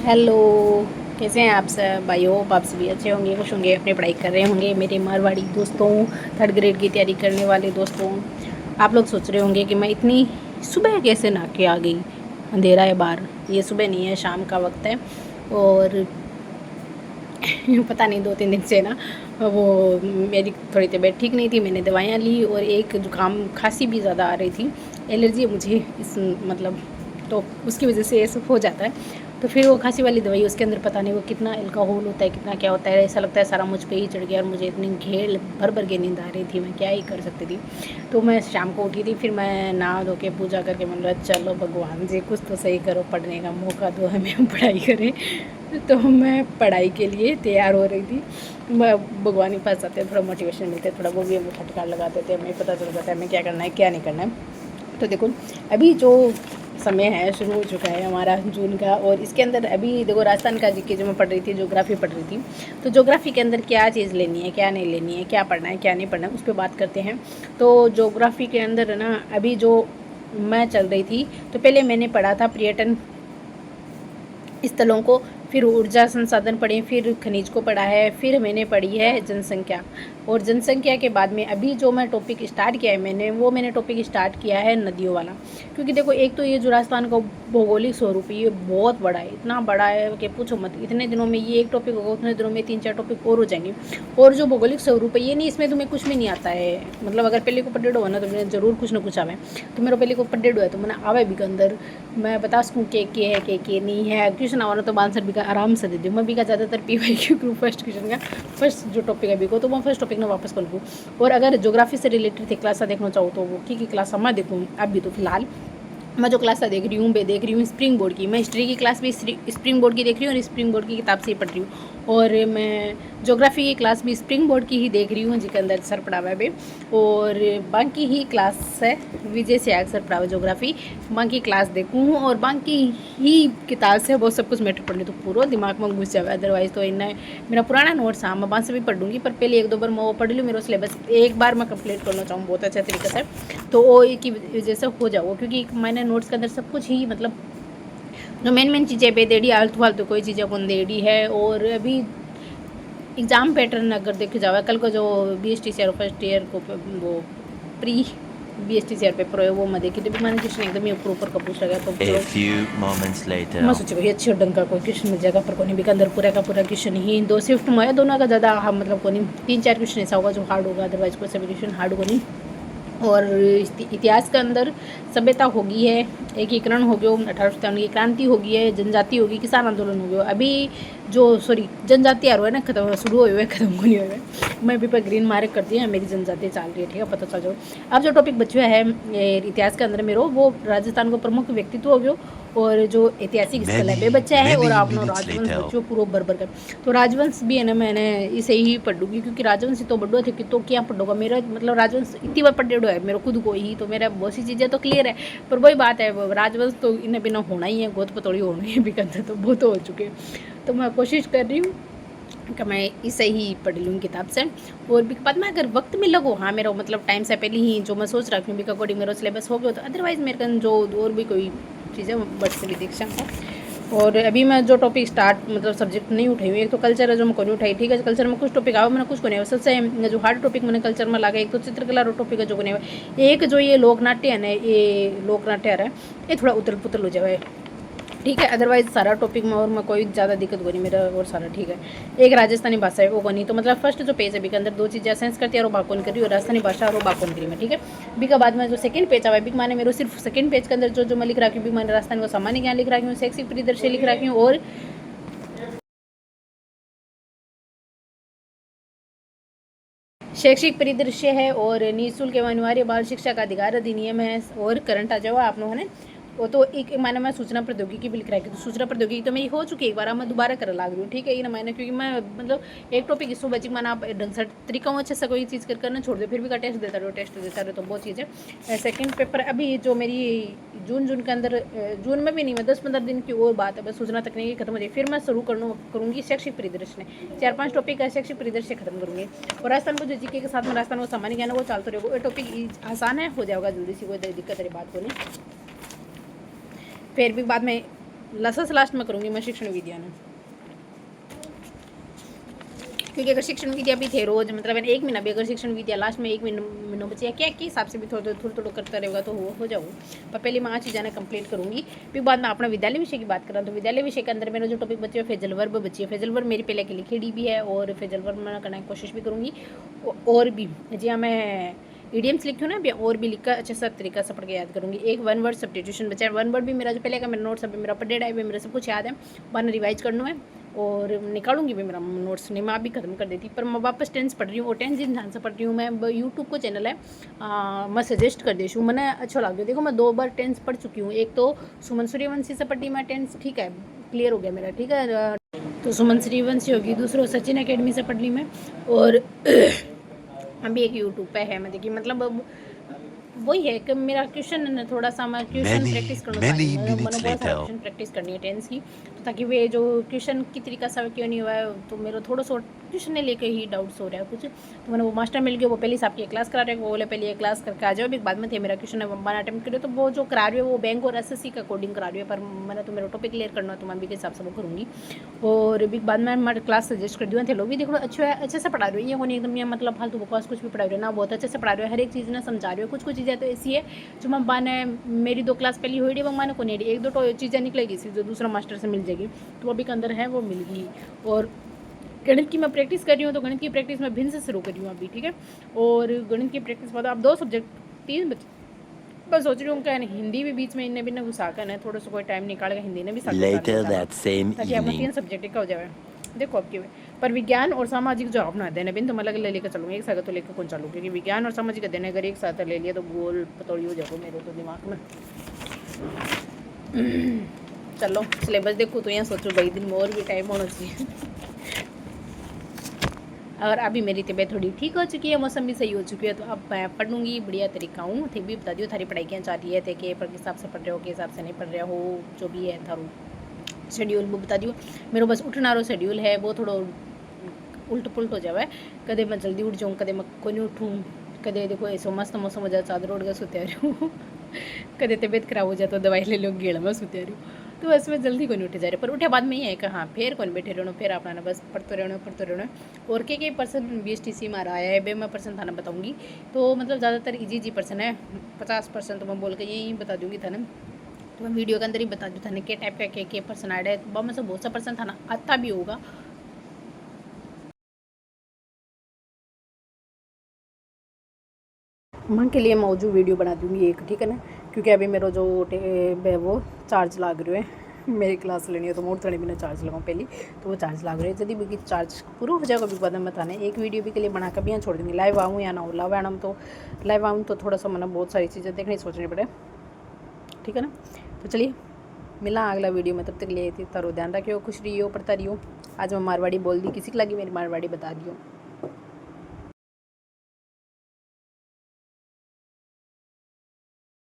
Hello. कैसे हैं आप सब? आई होप आप सभी अच्छे होंगे, खुश होंगे, अपनी पढ़ाई कर रहे होंगे। मेरे मारवाड़ी दोस्तों, थर्ड ग्रेड की तैयारी करने वाले दोस्तों, आप लोग सोच रहे होंगे कि मैं इतनी सुबह कैसे नहा के आ गई। अंधेरा है बाहर, ये सुबह नहीं है, शाम का वक्त है। और पता नहीं 2-3 दिन से ना वो मेरी थोड़ी तबीयत ठीक नहीं थी। मैंने दवाइयाँ ली और एक जुकाम खांसी भी ज़्यादा आ रही थी। एलर्जी है मुझे इस मतलब, तो उसकी वजह से ये सब हो जाता है। तो फिर वो खांसी वाली दवाई, उसके अंदर पता नहीं वो कितना अल्कोहल होता है, कितना क्या होता है। ऐसा लगता है सारा मुझ पे ही चढ़ गया और मुझे इतनी घेर भर भर के नींद आ रही थी, मैं क्या ही कर सकती थी। तो मैं शाम को उठी थी, फिर मैं नहा धो के पूजा करके मन लगा चलो भगवान जी कुछ तो सही करो, पढ़ने का मौका दो हमें, हम पढ़ाई करें। तो मैं पढ़ाई के लिए तैयार हो रही थी। मैं भगवान के पास आते हैं, थोड़ा मोटिवेशन मिलते हैं, थोड़ा वो भी हमें फटकार लगा देते हैं, हमें पता चल जाता है हमें क्या करना है क्या नहीं करना है। तो देखो अभी जो समय है शुरू हो चुका है हमारा जून का, और इसके अंदर अभी देखो राजस्थान का जीके जो मैं पढ़ रही थी, ज्योग्राफी पढ़ रही थी। तो ज्योग्राफी के अंदर क्या चीज़ लेनी है, क्या नहीं लेनी है, क्या पढ़ना है क्या नहीं पढ़ना है, उस पर बात करते हैं। तो ज्योग्राफी के अंदर ना अभी जो मैं चल रही थी, तो पहले मैंने पढ़ा था पर्यटन स्थलों को, फिर ऊर्जा संसाधन पढ़े, फिर खनिज को पढ़ा है, फिर मैंने पढ़ी है जनसंख्या। और जनसंख्या के बाद में अभी जो मैं टॉपिक स्टार्ट किया है मैंने टॉपिक स्टार्ट किया है नदियों वाला। क्योंकि देखो एक तो ये जो राजस्थान का भौगोलिक स्वरूप है ये बहुत बड़ा है, इतना बड़ा है कि पूछो मत। इतने दिनों में ये एक टॉपिक होगा, उतने दिनों में 3-4 टॉपिक और हो जाएंगे। और जो भौगोलिक स्वरूप है ये नहीं, इसमें तुम्हें कुछ भी नहीं आता है। मतलब अगर पहले को पढ़े हो ना तो मैंने जरूर कुछ ना कुछ आवे। तो मेरा पहले को पढ़े है तो मैंने आवे भी के अंदर मैं बता सकूँ के है के नहीं है। क्वेश्चन आवा तो आंसर भी का आराम से दे दूँ। मैं भी का ज़्यादातर PYQ ग्रुप फर्स्ट क्वेश्चन का फर्स्ट जो टॉपिक है अभी को, तो मैं फर्स्ट टॉपिक ना वापस कर लूँ। और अगर ज्योग्राफी से रिलेटेड थे क्लास देखना चाहो तो वो की क्लास मैं देखूँ अभी। तो फिलहाल मैं जो क्लास देख रही हूँ देख रही हूँ स्प्रिंग बोर्ड की। मैं हिस्ट्री की क्लास भी स्प्रिंग बोर्ड की देख रही हूँ और स्प्रिंग बोर्ड की किताब से ही पढ़ रही हूँ। और मैं ज्योग्राफी की क्लास भी स्प्रिंग बोर्ड की ही देख रही हूँ, जिसके अंदर सर पढ़ा हुआ है। और बाकी ही क्लास है विजय से आग सर पढ़ा हुआ ज्योग्राफी। बाकी क्लास देखूँ और बाकी ही किताब से वो सब कुछ मैटर पढ़ने तो पूरा दिमाग में घुस जाए। अदरवाइज तो इन्हें मेरा पुराना नोट्स हाँ मैं बाद से भी पढ़ लूँगी, पर पहले 1-2 बार मैं वो पढ़ लूँ। मेरा सिलेबस एक बार मैं कंप्लीट करना चाहूँ बहुत अच्छे तरीके से, तो वो की वजह से हो जाओ। क्योंकि मैंने नोट्स के अंदर सब कुछ ही मतलब जो मेन चीज़ें बेदेड़ी आलतू फालतू कोई चीज़ें कौन देड़ी है। और अभी एग्ज़ाम पैटर्न अगर देखे जाए, कल को जो BSTCR फर्स्ट ईयर को वो प्री BSTCR पेपर है वो मैं देखी, तो भी मैंने क्वेश्चन एकदम ही ऊपर ऊपर का पूछ लगा। तो A few moments later. मैं सोची भाई अच्छे ढंग का कोई क्वेश्चन मिल जाएगा, पर कोई भी के अंदर पूरा का पूरा क्वेश्चन ही 2 शिफ्ट में है, दोनों का ज़्यादा हाँ मतलब कोई 3-4 क्वेश्चन ऐसा होगा जो हार्ड होगा, अदरवाइज कोई सभी क्वेश्चन हार्ड होगा नहीं। और इतिहास के अंदर सभ्यता होगी है, एकीकरण हो गया, 1857 की क्रांति होगी है, जनजाति होगी, किसान आंदोलन हो गया। अभी जो जनजाति आ रहा है ना खत्म शुरू हुए हुए खत्म को नहीं हुए। मैं अभी पर ग्रीन मार्क कर दिया, मेरी जनजाति चल रही है, ठीक है, पता चल जाओ। अब जो टॉपिक बचा है इतिहास के अंदर मेरो, वो राजस्थान को प्रमुख व्यक्तित्व हो गया और जो ऐतिहासिक स्थल है वे Many, बच्चा है, और many आपनो minutes राजवंश later. बच्चों पूरा बरबर कर। तो राजवंश भी है ना मैंने इसे ही पढ़ूंगी, क्योंकि राजवंश तो बड़ो थे कि तो क्या पढ़ूंगा। मेरा मतलब राजवंश इतनी बार पढ़ेड़ो है मेरे खुद को ही, तो मेरा बहुत सी चीज़ें तो क्लियर है। पर वही बात है, राजवंश तो इन्हें बिना होना ही है, गोद पतोड़ी होनी है भी करते तो वो तो हो चुके। तो मैं कोशिश कर रही हूँ कि मैं इसे ही पढ़ लूँ किताब से। और भी बाद में अगर वक्त में लगो, हाँ मेरा मतलब टाइम से पहले ही जो मैं सोच रखी हूँ भी अकॉर्डिंग मेरा सिलेबस हो गया, तो अदरवाइज़ मेरे कन जो और भी कोई चीज़ें बट से भी दीक्षा है। और अभी मैं जो टॉपिक स्टार्ट मतलब सब्जेक्ट नहीं उठाई हुई, एक तो कल्चर है जो मैं नहीं उठाई, ठीक है। कल्चर में कुछ टॉपिक आओ मैंने कुछ को नहीं, सबसे जो हार्ड टॉपिक मैंने कल्चर में लगा, एक तो चित्रकला टॉपिक है जो को नहीं। एक जो ये लोकनाट्य है ना, ये लोकनाट्य आ रहा है, ये थोड़ा उतल पुतल हो जाए, ठीक है। अदरवाइज सारा टॉपिक में और मैं कोई ज़्यादा दिक्कत को नहीं मेरा, और सारा ठीक है। एक राजस्थानी भाषा है वो नहीं, तो मतलब फर्स्ट जो पेज है के अंदर 2 चीज़ें संस्कृति और बाकोन करी, और राजस्थानी भाषा और बाकोन करी में, ठीक है। बी का बाद में जो सेकंड पेज आवा है माने मेरे सिर्फ सेकंड पेज के अंदर जो मैं लिख रखी हूँ, मैंने राजस्थान को सामान्य ज्ञान लिख रखी हूँ, शैक्षिक परिदृश्य लिख रखी हूँ, और शैक्षिक परिदृश्य है, और निःशुल्क एवं अनिवार्य बाल शिक्षा का अधिकार अधिनियम है, और करंट आ जाओ आप लोगों ने। वो तो एक माने मैं सूचना प्रौद्योगिकी भी लिख रहा है, तो सूचना प्रौद्योगिकी तो मेरी हो चुकी है एक बार, मैं दोबारा कर लाग रही हूँ, ठीक है। ये ना मैंने क्योंकि मैं मतलब एक टॉपिक इसको बची मैंने आप ढंग से तरीका अच्छे से कोई चीज़ करना छोड़ दो, फिर भी का टेस्ट देता रहो तो बहुत चीज़ है। सेकेंड पेपर अभी जो मेरी जून के अंदर, जून में भी नहीं, मैं 10-15 दिन की और बात है, बस सूचना तकनीकी खत्म हो जाए, फिर मैं शुरू करूँगी शैक्षिक परिदृश्य ने 4-5 टॉपिक का शैक्षिक परिदृश्य खत्म करूँगी। और राजस्थान को जो जीके के साथ में राजस्थान को सामान्य ज्ञान है वो चलते रहेगा। ये टॉपिक आसान है, हो जाएगा जल्दी सी, कोई दिक्कत वाली बात को नहीं। फिर भी बाद में लास्ट से लास्ट में करूँगी मैं शिक्षण विद्या ने, क्योंकि अगर शिक्षण विद्या भी थे रोज मतलब एक महीना भी अगर शिक्षण विद्या लास्ट में एक महीनों बचे या क्या के हिसाब से भी थोड़ा करता रहेगा तो हो जाओ। पर पहले मैं आज चीज़ें कंप्लीट करूँगी, फिर बाद में अपना विद्यालय विषय की बात करा। तो विद्यालय विषय के अंदर मेरा जो टॉपिक बचे फेजल वर्ब बची है। फेजल वर्ब मेरी पहले की लिखी भी है और फेजल वर्ब मैं करने की कोशिश भी करूँगी। और भी जी हाँ, मैं ईडियम्स लिखी हूँ ना अभी, और भी लिखकर अच्छे से तरीका से पढ़ के याद करूँगी। एक वन वर्ड सब्स्टिट्यूशन बचा है। वन वर्ड भी मेरा जो पहले का मेरा नोट्स अभी मेरा अपडेट है, मेरा सब कुछ याद है, बाद में रिवाइज करना है और निकालूंगी भी मेरा नोट्स। नहीं मैं अभी खत्म कर देती, पर मैं वापस टेंस पढ़ रही हूँ और टेंस जिन ध्यान से पढ़ रही हूँ मैं। यूट्यूब को चैनल है, मैं सजेस्ट कर देती हूँ, मैंने अच्छा लग गया। देखो मैं 2 बार टेंस पढ़ चुकी हूँ। एक तो सुमन सूर्यवंशी से पढ़ी मैं टेंस, ठीक है, क्लियर हो गया मेरा, ठीक है। तो सुमन सूर्यवंशी होगी, दूसरों सचिन अकेडमी से पढ़ ली मैं। और अभी एक यूट्यूब पे है, मैं देखिए मतलब वही है कि मेरा क्वेश्चन थोड़ा सा मैं क्वेश्चन प्रैक्टिस करना चाहती हूँ। मैंने बहुत सारा क्वेश्चन प्रैक्टिस करनी है टेंस की, तो ताकि वे जो क्वेश्चन की तरीका से क्यों नहीं हुआ है, तो मेरा थोड़ा सा क्वेश्चन ने लेके ही डाउट्स हो रहा है कुछ। तो मैंने वो मास्टर मिल गया, वो पहले से आपकी क्लास करा रहे हैं, वो बोले पहले ये क्लास करके आ जाओ। अभी बाद में थे मेरा क्वेश्चन वन अटेम्प्ट करे, तो वो जो करा रही है वो बैंक और एसएससी का कोडिंग करा रही है, पर मैंने तो मेरा टॉपिक क्लियर करना है तो मैं अभी के हिसाब से वो करूँगी। और अभी बाद में हमारे क्लास सजेस्ट कर दिया थे लोग भी, देखो अच्छे से पढ़ा रहे हो, ये नहीं एकदम ये मतलब फालतू बकवास कुछ भी पढ़ा रहे हो ना, बहुत अच्छे से पढ़ा रहे हो, हर एक चीज़ ना समझा रहे हो। कुछ चीज़ें तो ऐसी है जो मैं बाने मेरी 2 क्लास पहली हुई वो माने को नहीं, एक दो चीज़ें निकलेगी सी जो दूसरा मास्टर से मिल जाएगी, तो अभी के अंदर है वो मिल गई। और गणित की मैं प्रैक्टिस कर रही हूँ, तो गणित की प्रैक्टिस मैं भिन्न से शुरू कर रही हूँ अभी, ठीक है। और गणित की प्रैक्टिस बाद अब 2 सब्जेक्ट 3 बच्चे, बस सोच रही हूँ क्या हिंदी भी बीच में इन्हें भी ना घुसा कर है, थोड़ा सा कोई टाइम निकाल के हिंदी ने भी Later that same ताकि अपना 3 evening. सब्जेक्ट का हो जाए। देखो आपकी पर विज्ञान और सामाजिक जो अपना अध्ययन है बिन तो मैं अलग लेकर चलूँगी, एक साथ तो लेकर कौन चलूँ, क्योंकि विज्ञान और सामाजिक अध्ययन अगर एक साथ ले लिया तो गोल पतौड़ी हो जाएगा मेरे तो दिमाग में। चलो सिलेबस देखो तो यहाँ सोचो भाई दिन में और भी टाइम होना चाहिए। और अभी मेरी तबीयत थोड़ी ठीक हो चुकी है, मौसम भी सही हो चुकी है, तो अब मैं पढ़ूंगी बढ़िया तरीका हूँ। थे भी बता दियो थारी पढ़ाई क्या चाह रही है, थे के पर हिसाब से पढ़ रहे हो, के हिसाब से नहीं पढ़ रहे हो, जो भी है थारू शेड्यूल वो बता दियो। मेरा बस उठना रो शेड्यूल है वो थोड़ा उल्ट पुलट हो जाए, कदे मैं जल्दी उठ जाऊँ, कदे मैं कोई नहीं उठूँ, कदे देखो ऐसा मस्त मौसम हो जाए चादर उड़ गया सुते रही हूँ, कदे तबीयत खराब हो जाए तो दवाई ले लो गेड़ में सुते रही हूँ। तो बस मैं जल्दी को नहीं उठे जा रहे, पर उठे बाद में ही है कि हाँ फिर कौन बैठे रहना, फिर अपना बस पढ़ते रहना। और के पर्सन BSTC मारा आया है बे मैं पर्सन थाना बताऊँगी, तो मतलब ज़्यादातर इजी पर्सन है, 50% तो मैं बोल के यही बता दूँगी था ना, तो मैं वीडियो के अंदर ही बता दूँ था के टाइप का के पर्सन आया है, तो में से बहुत सा पर्सन था ना आता भी होगा। माँ के लिए मौजूद वीडियो बना दूँगी एक, ठीक है ना, क्योंकि अभी मेरा जो वो चार्ज लाग रहे हैं, मेरी क्लास लेनी है तो मोड़ थोड़ी बिना चार्ज लगाऊँ पहले, तो वो चार्ज लाग रहे हैं। यदि भी चार्ज पूरा हो जाएगा भी बाद में बताने, एक वीडियो भी के लिए बना कर भी यहाँ छोड़ दूँगी। लाइव आऊँ या ना हो, लाइव आऊँ तो थोड़ा सा मैंने बहुत सारी चीज़ें देखनी सोचनी पड़े, ठीक है ना। तो चलिए मिला अगला वीडियो में, तब तक लिए तारो ध्यान रखियो, खुश रहियो, पढ़ता रहियो। आज मैं मारवाड़ी बोल दी, किसी को लगी मेरी मारवाड़ी बता दियो।